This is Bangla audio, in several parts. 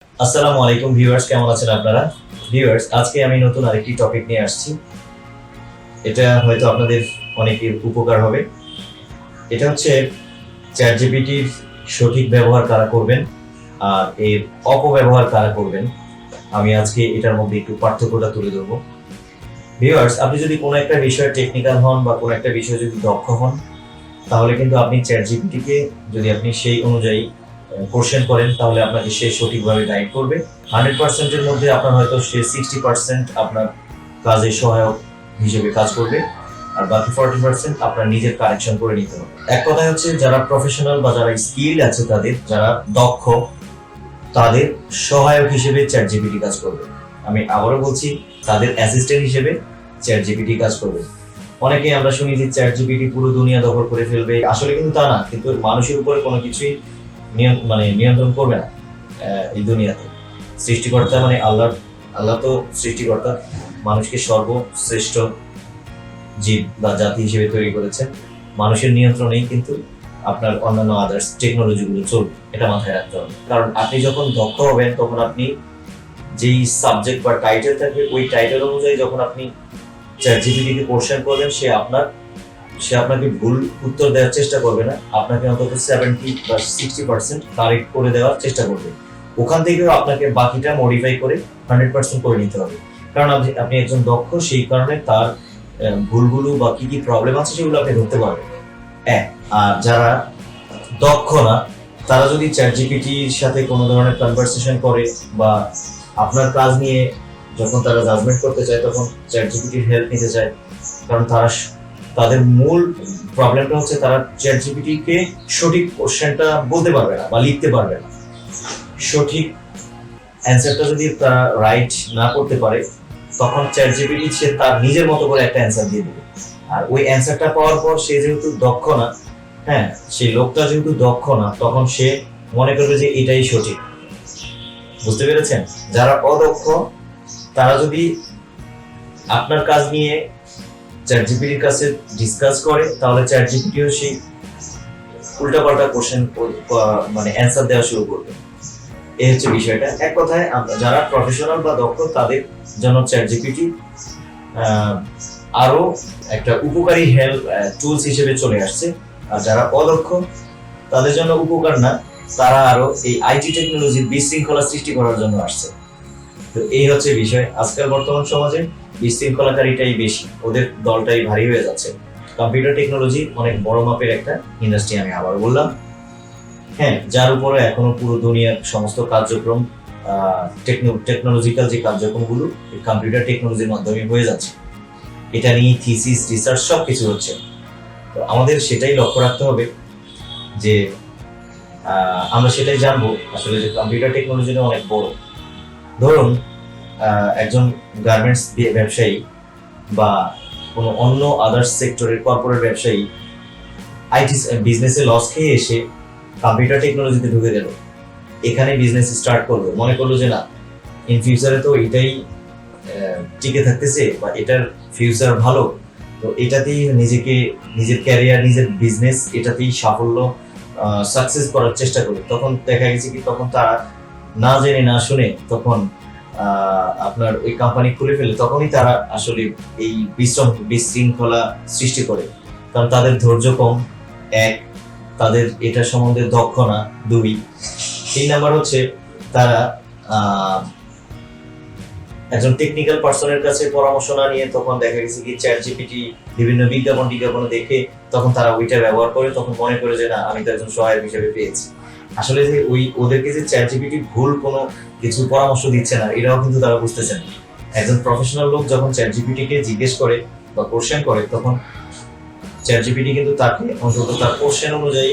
আসসালামু আলাইকুম ভিউয়ার্স, কেমন আছেন আপনারা? ভিউয়ার্স, আজকে আমি নতুন আরেকটি টপিক নিয়ে আসছি। এটা হয়তো আপনাদের অনেকের উপকার হবে। এটা হচ্ছে চ্যাটজিপিটির সঠিক ব্যবহার কারা করবেন আর এর অপব্যবহার কারা করবেন। আমি আজকে এটার মধ্যে একটু পার্থক্যটা তুলে ধরবো। ভিউয়ার্স, আপনি যদি কোনো একটা বিষয়ে টেকনিক্যাল হন বা কোনো একটা বিষয়ে যদি দক্ষ হন, তাহলে কিন্তু আপনি চ্যাটজিপিটিকে যদি আপনি সেই অনুযায়ী কোশ্চেন করেন, তাহলে আপনাকে সে সঠিকভাবে গাইড করবে। 100% এর মধ্যে আপনার হয়তো সে 60% আপনার কাজে সহায়ক হিসেবে কাজ করবে, আর বাকি 40% আপনার নিজের কারেকশন করে নিতে হবে। এক কথায় হচ্ছে যারা প্রফেশনাল বা যারা স্কিল আছে, তাদের যারা দক্ষ, তাদের সহায়ক হিসেবে চ্যাটজিপিটি কাজ করবে। আমি আবারও বলছি, তাদের অ্যাসিস্ট্যান্ট হিসেবে চ্যাটজিপিটি কাজ করবে। অনেকে আমরা শুনি যে চ্যাটজিপিটি পুরো দুনিয়া দখল করে ফেলবে, আসলে কিন্তু তা না। কিন্তু মানুষের উপরে কোনো কিছুই নিয়ন্ত্রণ করবে না এই দুনিয়াতে। সৃষ্টিকর্তা মানে আল্লাহ তো সৃষ্টিকর্তা, মানুষকে সর্বশ্রেষ্ঠ জীব বা জাতি হিসেবে তৈরি করেছেন। মানুষের নিয়ন্ত্রণেই কিন্তু আপনার অন্যান্য আদার্স টেকনোলজিগুলো চলবে, এটা মাথায় রাখতে হবে। কারণ আপনি যখন দক্ষ হবেন, তখন আপনি যেই সাবজেক্ট বা টাইটেল থাকবে, ওই টাইটেল অনুযায়ী যখন আপনি চ্যাটজিপিটিকে কোশ্চেন করবেন, সে আপনাকে ভুল উত্তর দেওয়ার চেষ্টা করবে না, আপনাকে অন্তত 70 বা 60% কারেক্ট করে দেওয়ার চেষ্টা করবে। ওখান থেকেও আপনাকে বাকিটা মডিফাই করে 100% করে নিতে হবে। কারণ আপনি একজন দক্ষ, সেই কারণে তার ভুলগুলো বা কি কি প্রবলেম আছে সেগুলো আপনি ধরতে পারবেন। আর যারা দক্ষ না, তারা যদি চ্যাটজিপিটির সাথে কোনো ধরনের কনভারসেশন করে বা আপনার কাজ নিয়ে যখন তারা জাজমেন্ট করতে চায়, তখন চ্যাটজিপিটির হেল্প নিতে চায়। কারণ তাদের মূল প্রবলেমটা হচ্ছে তারা চ্যাটজিপিটিকে সঠিক কোশ্চেনটা বলতে পারবে না বা লিখতে পারবে না। সঠিক অ্যান্সারটা যদি তারা রাইট না করতে পারে, তখন চ্যাটজিপিটি সে তার নিজের মতো করে একটা অ্যান্সার দিয়ে দেবে। আর ওই অ্যান্সারটা পাওয়ার পর সে যেহেতু দক্ষ না, হ্যাঁ, সেই লোকটা যেহেতু দক্ষ না, তখন সে মনে করবে যে এটাই সঠিক। বুঝতে পেরেছেন? যারা অদক্ষ, তারা যদি আপনার কাজ নিয়ে চ্যাটজিপিটির কাছে ডিসকাস করে, তাহলে চ্যাটজিপিটিও সেই উল্টাপাল্টা কোশ্চেন মানে অ্যান্সার দেওয়া শুরু করবে। এই হচ্ছে বিষয়টা। এক কথায় যারা প্রফেশনাল বা দক্ষ, তাদের জন্য চ্যাটজিপিটি আরো একটা উপকারী হেল্প টুলস হিসেবে চলে আসছে। আর যারা অদক্ষ, তাদের জন্য উপকার না, তারা আরো এই আইটি টেকনোলজির বিশৃঙ্খলা সৃষ্টি করার জন্য আসছে। তো এই হচ্ছে বিষয়। আজকাল বর্তমান সমাজে বিশৃঙ্খলাকারীটাই বেশি, ওদের দলটাই ভারী হয়ে যাচ্ছে। কম্পিউটার টেকনোলজি অনেক বড় মাপের একটা ইন্ডাস্ট্রি, আমি আবার বললাম। হ্যাঁ, যার উপরে এখনো পুরো দুনিয়ার সমস্ত কার্যক্রম, টেকনোলজিক্যাল যে কার্যক্রমগুলো কম্পিউটার টেকনোলজির মাধ্যমে হয়ে যাচ্ছে। এটা নিয়ে থিসিস, রিসার্চ সবকিছু হচ্ছে। তো আমাদের সেটাই লক্ষ্য রাখতে হবে যে আমরা সেটাই জানবো আসলে যে কম্পিউটার টেকনোলজিটা অনেক বড়। ধরুন একজন গার্মেন্টস ব্যবসায়ী বা কোনো অন্য আদার্স সেক্টরের কর্পোরেট ব্যবসায়ী আইটি বিজনেসে লস খেয়ে এসে কম্পিউটার টেকনোলজিতে ঢুকে গেল, এখানে বিজনেস স্টার্ট করলো, মনে করলো যে না, ইন ফিউচারে তো এটাই টিকে থাকতেছে বা এটার ফিউচার ভালো, তো এটাতেই নিজের ক্যারিয়ার, নিজের বিজনেস এটাতেই সাফল্য সাকসেস করার চেষ্টা করে। তখন দেখা গেছে কি, তখন তারা না জেনে না শুনে তখন আপনার ওই কোম্পানি খুলে ফেলে। তখনই তারা আসলে এই বিশৃঙ্খলা সৃষ্টি করে। কারণ তাদের ধৈর্য কম, এক, তাদের এটা সম্বন্ধে দক্ষ না, দুই, 3 নাম্বার হচ্ছে তারা একজন টেকনিক্যাল পার্সনের কাছে পরামর্শ না নিয়ে তখন দেখা গেছে কি চ্যাটজিপিটি বিভিন্ন বিজ্ঞাপন দেখে তখন তারা ওইটা ব্যবহার করে, তখন মনে করে যে না, আমি তো একজন সহায়ক হিসেবে পেয়েছি। আসলে যে ওদেরকে যে চ্যাটজিপিটি ভুল কোনো কিছু পরামর্শ দিচ্ছে না, এটাও কিন্তু তারা বুঝতেছেন। একজন প্রফেশনাল লোক যখন চ্যাটজিপিটিকে জিজ্ঞেস করে বা কোশ্চেন করে, তখন চ্যাটজিপিটি কিন্তু তাকে অন্তত তার কোশ্চেন অনুযায়ী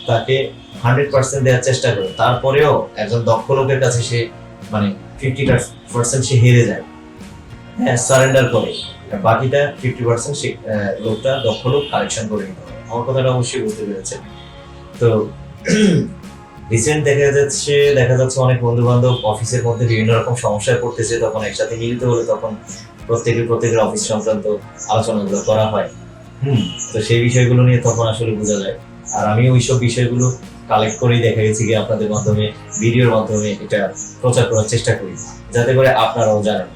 তাকে 100% দেওয়ার চেষ্টা করে। তারপরেও একজন দক্ষ লোকের কাছে সে মানে 50% সে হেরে যায়, হ্যাঁ, সারেন্ডার করে। বাকিটা 50% সে লোকটা দক্ষ লোক কারেকশন করে নিতে হবে। আমার কথাটা অবশ্যই বুঝতে পেরেছেন। তো রিসেন্ট দেখা যাচ্ছে অনেক বন্ধু বান্ধব অফিসের মধ্যে বিভিন্ন রকম সমস্যায় পড়তেছে, তখন একসাথে মিলিত হলে তখন প্রত্যেকের অফিস সংক্রান্ত আলোচনাগুলো করা হয়। তো সেই বিষয়গুলো নিয়ে তখন আসলে বোঝা যায়। আর আমি ওইসব বিষয়গুলো কালেক্ট করেই দেখা গেছে কি আপনাদের মাধ্যমে, ভিডিওর মাধ্যমে এটা প্রচার করার চেষ্টা করি, যাতে করে আপনারাও জানেন।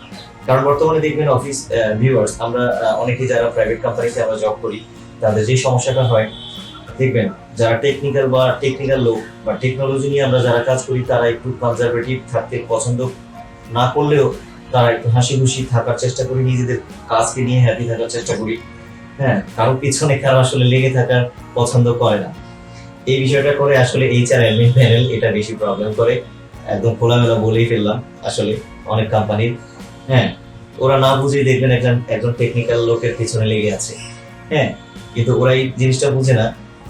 কারণ বর্তমানে দেখবেন অফিস ভিউয়ার্স, আমরা অনেকেই যারা প্রাইভেট কোম্পানিতে আমরা জব করি, তাদের যে সমস্যাটা হয় দেখবেন, যারা টেকনিক্যাল লোক বা টেকনোলজি নিয়ে আমরা যারা কাজ করি, তারা একটু কনজারভেটিভ থাকতে পছন্দ না করলেও তারা একটু হাসি খুশি থাকার চেষ্টা করি, নিজেদের কাজকে নিয়ে হ্যাপি থাকার চেষ্টা করি। হ্যাঁ, কারো পিছনে কারো আসলে লেগে থাকার পছন্দ করে না। এই বিষয়টা করে আসলে এইচআর অ্যাডমিন প্যানেল এটা বেশি প্রবলেম করে। একদম খোলামেলা বলেই ফেললাম আসলে অনেক কোম্পানির। হ্যাঁ, ওরা না বুঝেই দেখবেন একজন টেকনিক্যাল লোকের পিছনে লেগে আছে। হ্যাঁ, কিন্তু ওরা এই জিনিসটা বুঝে না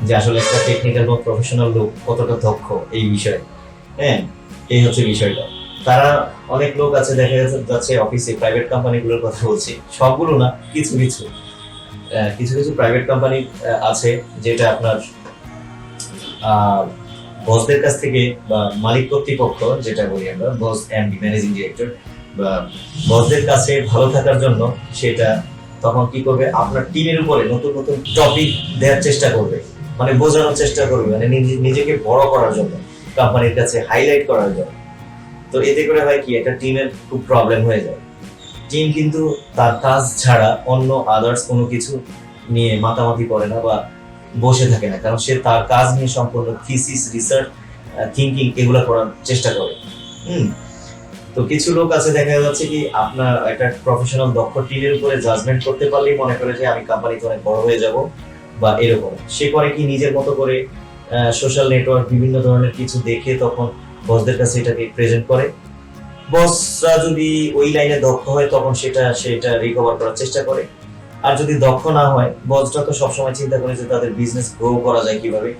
যে আসলে একটা টেকনিক্যাল বা প্রফেশনাল লোক কতটা দক্ষ এই বিষয়ে। হ্যাঁ, এই হচ্ছে বিষয়টা। তারা অনেক লোক আছে দেখা যাচ্ছে অফিসে, প্রাইভেট কোম্পানিগুলোর কথা বলছি, সবগুলো না, কিছু কিছু কিছু প্রাইভেট কোম্পানি আছে যেটা আপনার বসদের কাছ থেকে বা মালিক কর্তৃপক্ষ, যেটা বলি আমরা বস এমডি ম্যানেজিং ডিরেক্টর, বা বসদের কাছে ভালো থাকার জন্য সেটা তখন কি করবে, আপনার টিমের উপরে নতুন নতুন টপিক দেওয়ার চেষ্টা করবে, মানে বোঝানোর চেষ্টা করবে, মানে নিজেকে বড় করার জন্য, কোম্পানির কাছে হাইলাইট করার জন্য। তো এতে করে হয় কি, একটা টিমের খুব প্রবলেম হয়ে যায়। টিম কিন্তু তার কাজ ছাড়া অন্য আদার্স কোনো কিছু নিয়ে মাতামাতি করে না বা বসে থাকে না, কারণ সে তার কাজ নিয়ে সম্পূর্ণ থিসিস, রিসার্চ, থিঙ্কিং এগুলো করার চেষ্টা করে। তো কিছু লোক আছে দেখা যাচ্ছে কি, আপনার একটা প্রফেশনাল দক্ষ টিমের উপরে জাজমেন্ট করতে পারলেই মনে করে যে আমি কোম্পানিতে অনেক বড় হয়ে যাব বা এরকম। সে করে কি, নিজের মতো করে সোশ্যাল নেটওয়ার্ক বিভিন্ন ধরনের কিছু দেখে তখন বসদের কাছে এটাকে প্রেজেন্ট করে। বসরা যদি ওই লাইনে দক্ষ হয় তখন সেটা রিকভার করার চেষ্টা করে। আর যদি দক্ষ না হয়, বসরা তো সবসময় চিন্তা করে যে তাদের বিজনেস গ্রো করা যায় কিভাবে।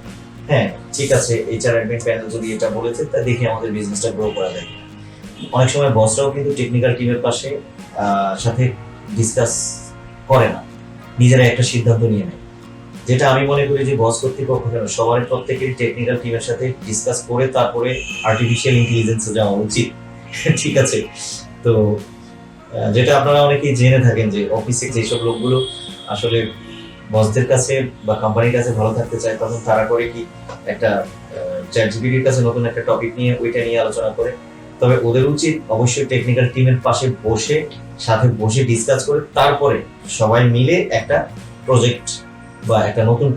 হ্যাঁ, ঠিক আছে, এইচআর অ্যাডমিন প্যানেল যদি এটা বলেছে, তা দেখে আমাদের বিজনেসটা গ্রো করা যায়। অনেক সময় বসরাও কিন্তু টেকনিক্যাল টিমের পাশে সাথে ডিসকাস করে না, নিজেরা একটা সিদ্ধান্ত নিয়ে নেয়। যেটা আমি মনে করি যে বস কর্তৃপক্ষ কেন, সবার প্রত্যেকেরই টেকনিক্যাল টিমের সাথে ডিসকাস করে তারপরে আর্টিফিশিয়াল ইন্টেলিজেন্সে যাওয়া উচিত। ঠিক আছে। তো যেটা আপনারা অনেকেই জেনে থাকেন যে অফিসে যেসব লোকগুলো আসলে বসদের কাছে বা কোম্পানির কাছে ভালো থাকতে চায়, তখন তারা করে কি, একটা চ্যাটজিপিটির কাছে নতুন একটা টপিক নিয়ে ওইটা নিয়ে আলোচনা করে। তবে ওদের উচিত অবশ্যই টেকনিক্যাল টিমের পাশে সাথে বসে ডিসকাস করে তারপরে সবাই মিলে একটা প্রজেক্ট বা একটা নতুন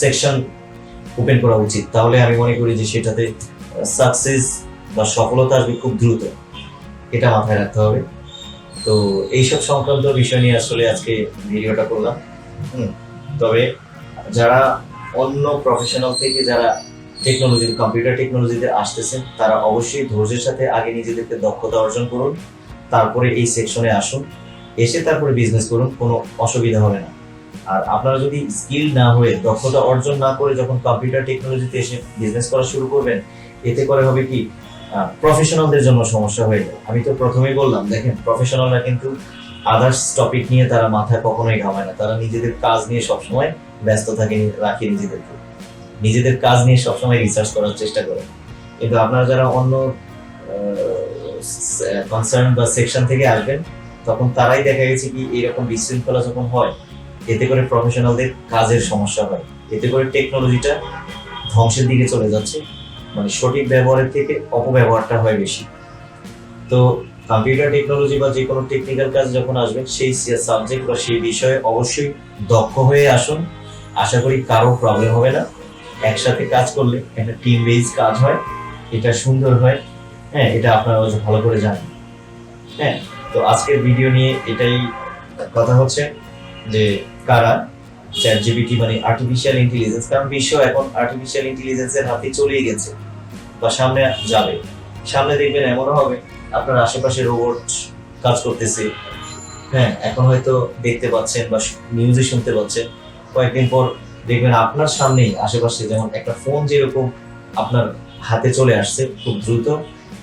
সেকশন ওপেন করা উচিত। তাহলে আমি মনে করি যে সেটাতে সাকসেস বা সফলতা আসবে খুব দ্রুত। এটা মাথায় রাখতে হবে। তো এইসব সংক্রান্ত বিষয় নিয়ে আসলে আজকে ভিডিওটা করলাম। তবে যারা অন্য প্রফেশনাল থেকে যারা কম্পিউটার টেকনোলজিতে আসতেছেন, তারা অবশ্যই ধৈর্যের সাথে আগে নিজেদেরকে দক্ষতা অর্জন করুন, তারপরে এই সেকশনে আসুন, এসে তারপরে বিজনেস করুন, কোনো অসুবিধা হবে না। আর আপনারা যদি স্কিল না হয়ে, দক্ষতা অর্জন না করে যখন কম্পিউটার টেকনোলজিতে এসে বিজনেস করা শুরু করবেন, এতে করে হবে কি, প্রফেশনালদের জন্য সমস্যা হয়ে যায়। আমি তো প্রথমেই বললাম, দেখেন প্রফেশনালরা কিন্তু আদার্স টপিক নিয়ে তারা মাথায় কখনোই ঘামায় না, তারা নিজেদের কাজ নিয়ে সবসময় ব্যস্ত রাখে নিজেদের কাজ নিয়ে সবসময় রিসার্চ করার চেষ্টা করে। কিন্তু আপনারা যারা অন্য কনসার্ন বা সেকশন থেকে আসবেন, তখন তারাই দেখা গেছে কি, এরকম বিশৃঙ্খলা যখন হয়, এতে করে প্রফেশনালদের কাজের সমস্যা হয়, এতে করে টেকনোলজিটা ধ্বংসের দিকে চলে যাচ্ছে। মানে সঠিক ব্যবহারের থেকে অপব্যবহারটা হয় বেশি। তো কম্পিউটার টেকনোলজি বা যে কোনো টেকনিক্যাল কাজ যখন আসবেন, সেই সাবজেক্ট বা সেই বিষয়ে অবশ্যই দক্ষ হয়ে আসুন। আশা করি কারো প্রবলেম হবে না। একসাথে কাজ করলে একটা টিম বেস কাজ হয়, এটা সুন্দর হয়। হ্যাঁ, এটা আপনারা ভালো করে জানেন। হ্যাঁ, তো আজকের ভিডিও নিয়ে এটাই কথা হচ্ছে যে কারা চ্যাটজিপিটি মানে আর্টিফিশিয়াল ইন্টেলিজেন্স, কারণ বিশ্ব এখন আর্টিফিশিয়াল ইন্টেলিজেন্সের হাতে চলেই গেছে বা সামনে যাবে। সামনে দেখবেন এমনও হবে আপনার আশেপাশে রোবট কাজ করতেছে। হ্যাঁ, এখন হয়তো দেখতে পাচ্ছেন বা নিউজে শুনতে পাচ্ছেন, কয়েকদিন পর দেখবেন আপনার সামনেই আশেপাশে, যেমন একটা ফোন যেরকম আপনার হাতে চলে আসছে খুব দ্রুত,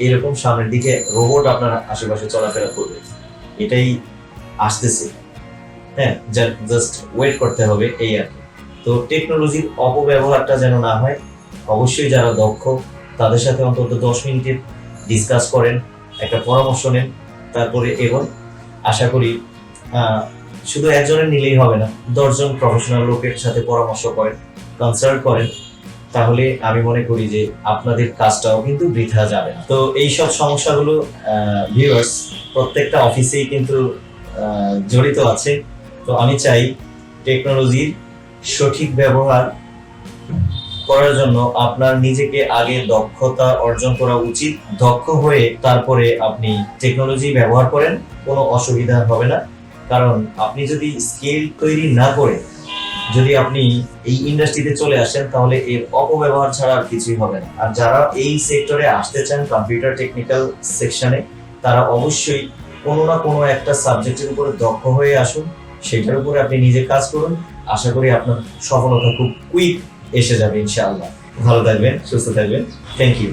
এরকম সামনের দিকে রোবট আপনার আশেপাশে চলাফেরা করবে। এটাই আসতেছে। হ্যাঁ, জাস্ট ওয়েট করতে হবে, এই আর কি। তো টেকনোলজির অপব্যবহারটা যেন না হয়, অবশ্যই যারা দক্ষ তাদের সাথে অন্তত 10 মিনিটের ডিসকাস করেন, একটা পরামর্শ নেন, তারপরে এবং আশা করি শুধু একজনের নিলেই হবে না, 10 জন প্রফেশনাল লোকের সাথে পরামর্শ করেন, কনসাল্ট করেন, তাহলে আমি মনে করি যে আপনাদের কাজটাও কিন্তু বৃথা যাবে না। তো এই সব সমস্যাগুলো ভিউয়ার্স প্রত্যেকটা অফিসেই কিন্তু জড়িত আছে। তো আমি চাই টেকনোলজির সঠিক ব্যবহার করার জন্য আপনার নিজেকে আগে দক্ষতা অর্জন করা উচিত। দক্ষ হয়ে তারপরে আপনি টেকনোলজি ব্যবহার করেন, কোনো অসুবিধা হবে না। কারণ আপনি যদি স্কিল তৈরি না করে যদি আপনি এই ইন্ডাস্ট্রিতে চলে আসেন, তাহলে এর অপব্যবহার ছাড়া আর কিছুই হবে না। আর যারা এই সেক্টরে আসতে চান, কম্পিউটার টেকনিক্যাল সেকশনে, তারা অবশ্যই কোনো না কোনো একটা সাবজেক্টের উপরে দক্ষ হয়ে আসুন, সেটার উপরে আপনি নিজে কাজ করুন। আশা করি আপনার সফলতা খুব কুইক এসে যাবে ইনশাআল্লাহ। ভালো থাকবেন, সুস্থ থাকবেন। Thank you.